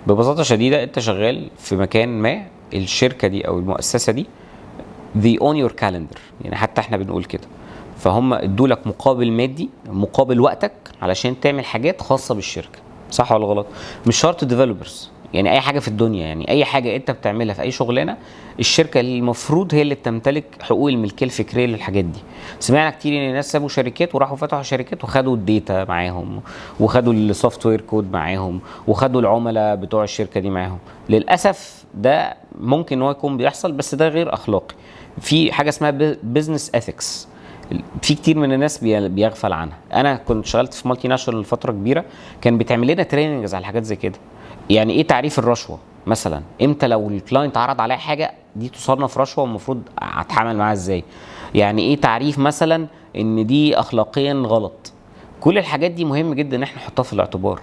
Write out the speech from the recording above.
ببساطه شديده انت شغال في مكان ما، الشركه دي او المؤسسه دي they own your calendar، يعني حتى احنا بنقول كده. فهم ادوا لك مقابل مادي، مقابل وقتك، علشان تعمل حاجات خاصه بالشركه. صح ولا غلط؟ مش شرط ديفلوبرز، يعني اي حاجه في الدنيا، يعني اي حاجه انت بتعملها في اي شغلانه، الشركه اللي المفروض هي اللي بتمتلك حقوق الملكيه الفكريه للحاجات دي. سمعنا كتير ان الناس سابوا شركات وراحوا فتحوا شركات وخدوا الداتا معاهم، وخدوا السوفت وير كود معاهم، وخدوا العملاء بتوع الشركه دي معاهم. للاسف ده ممكن ان هو يكون بيحصل، بس ده غير اخلاقي. في حاجه اسمها بزنس اثكس، في كتير من الناس بيغفل عنها. انا كنت اشتغلت في مالتي ناشونال فتره كبيره، كان بيتعمل لنا تريننجز على حاجات زي كده. يعني ايه تعريف الرشوه مثلا؟ امتى لو الكلاينت عرض عليا حاجه دي تصنف رشوه والمفروض اتعامل معاها ازاي؟ يعني ايه تعريف مثلا ان دي اخلاقيا غلط؟ كل الحاجات دي مهم جدا ان احنا نحطها في الاعتبار.